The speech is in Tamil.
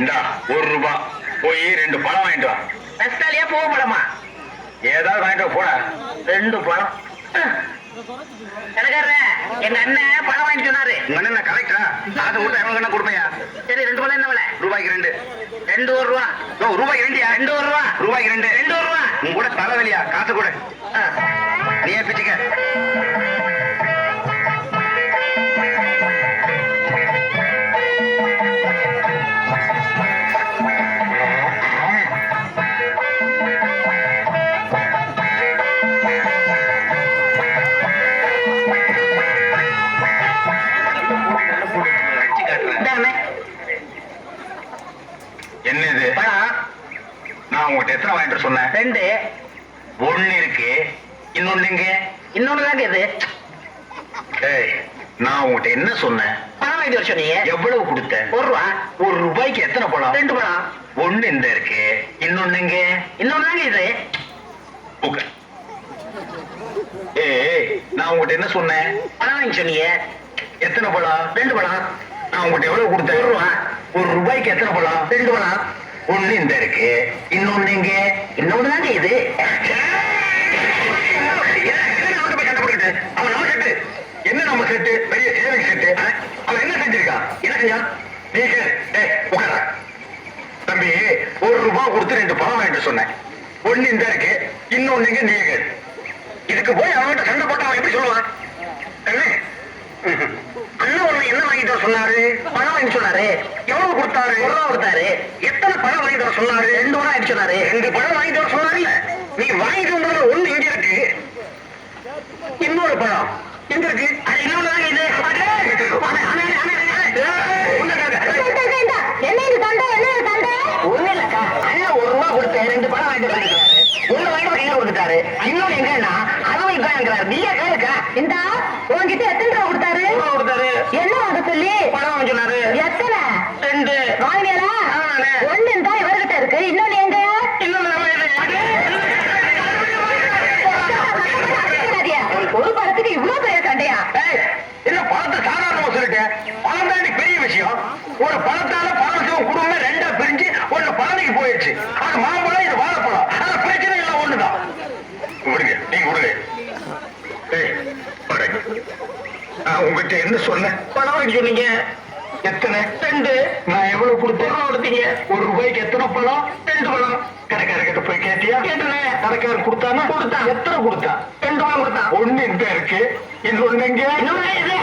இந்தா ₹1 போய் 2 பழம் வாங்கிட்டு வா. நெஸ்டாலியா போக பழமா? ஏதாவது வாங்கிட்டு போட. 2 பழம். கடைக்காரர எங்க அண்ணன் பழம் வாங்கிட்டு சொன்னாரு. உங்க அண்ணன் கலெக்டரா? அதை விட்டு எவ்வளவு கண்ணா கொடுப்பையா? சரி 2 பழம் என்ன விலை? ரூபாய்க்கு 2. 2 ரூபா. ரூபாய்க்கு 2யா? 2 ரூபா. ரூபாய்க்கு 2. 2 ரூபா. உன் கூட தலைவலியா? காசு கூட நீயே பிச்சுக்க. என்ன இது பழம்? நான் உங்ககிட்ட எத்தனை வாங்கிட்டு சொன்னேன்? 2. 1 இருக்கு, இன்னொன்னு எங்க? இன்னொன்னு தாங்க இது. ஏய், நான் உங்ககிட்ட என்ன சொன்னேன்? பழம் வாங்கிட்டு வர சொன்னீங்க. எவ்வளவு கொடுத்த? 1 ரூபா. ₹1 எத்தனை பழம்? 2 பழம். 1 இந்த இருக்கு, இன்னொன்னு எங்க? இன்னொன்னு தாங்க இது. உட்கார். ஏய், நான் உங்ககிட்ட என்ன சொன்னேன்? பழம் வாங்கி சொன்னீங்க. எத்தனை பழம்? 2 பழம். நான் உங்ககிட்ட எவ்வளவு கொடுத்தேன்? 1 ரூபா. ₹1 எத்தனை பழம்? 2 பழம். 1 இந்த இருக்கு, இன்னொன்னு எங்க? இன்னொன்னு தாங்க இது. அவன் நம்ம செட்டு. என்ன நம்ம செட்டு? பெரிய சேவிங் செட்டு. அவன் என்ன செஞ்சிருக்கான்? என்ன செஞ்சா? நீ கேளு. ஏய், உட்கார தம்பி. ₹1 கொடுத்து 2 பழம் வாங்கிட்டு சொன்னேன். 1 இந்த இருக்கு, இன்னொன்னு எங்க? நீ கேளு. இதுக்கு போய் அவன்கிட்ட சண்டை போட்டு அவன் எப்படி சொல்லுவான்? அண்ணன் ஒண்ணு என்ன வாங்கிட்டு வர சொன்னாரு? பழம் வாங்கி சொன்னாரு. எவ்வளவு கொடுத்தாரு? 1 ரூபா கொடுத்தாரு. எத்தனை பழம் வாங்கிட்டு வர சொன்னாரு? 2 ரூபா ஆயிட்டு சொன்னாரு. 2 பழம் வாங்கிட்டு வர சொன்னாரு. நீ வாங்கிட்டு வந்ததுல 1 இங்க இருக்கு, இன்னொரு பழம் எங்க இருக்கு? அது இன்னொன்னு தாங்க இது. ஒண்ணு இல்லக்கா, அண்ணன் 1 ரூபா கொடுத்து 2 பழம் வாங்கிட்டு வந்துருக்காரு. 1 வாங்கிட்டு கையில கொடுத்துட்டாரு. இன்னொன்னு எங்கன்னா அளவு இதாங்கிறாரு. நீயே கேளுக்கா. இந்தா உன்கிட்ட எத்தனை ரூபா கொடுத்தாரு? 1 ரூபா கொடுத்தாரு. என்ன வாங்க சொல்லி? பழம் வாங்கி சொன்னாரு. எத்தனை 2. வாங்கினியா? ஆமாண்ணே. ஒண்ணு இருந்தா இவர்கிட்ட இருக்கு, இன்னொன்னு எங்க? இன்னொன்னு நம்ம இது. ஒரு படத்துக்கு இவ்வளவு பெரிய சண்டையா? ஏய், என்ன பழத்தை சாதாரணமா சொல்லிட்டேன்? பழம் தான் பெரிய விஷயம். ஒரு பழத்தால பரமசிவம் குடும்பம் 2ஆ பிரிஞ்சு 1 பழனிக்கு போயிடுச்சு. அது மாம்பழம், இது வாழைப்பழம். ஆனா பிரச்சனை எல்லாம் ஒண்ணுதான். விடுங்க, நீங்க விடுங்க. ஏய், பாருங்க. நான் உங்ககிட்ட என்ன சொன்னேன்? பழம் வாங்கி சொன்னீங்க. எத்தனை? 2. நான் எவ்வளவு கொடுத்தேன்? 1 ரூபா கொடுத்தீங்க. ₹1 எத்தனை பழம்? 2 பழம். கடைக்காரர்கிட்ட போய் கேட்டியா? கேட்டனே. கடைக்காரர் கொடுத்தானா? கொடுத்தான். எத்தனை கொடுத்தா? 2 ரூபா கொடுத்தான். 1 இந்த இருக்கு, இன்னொன்னு எங்க? இன்னொன்னு இது.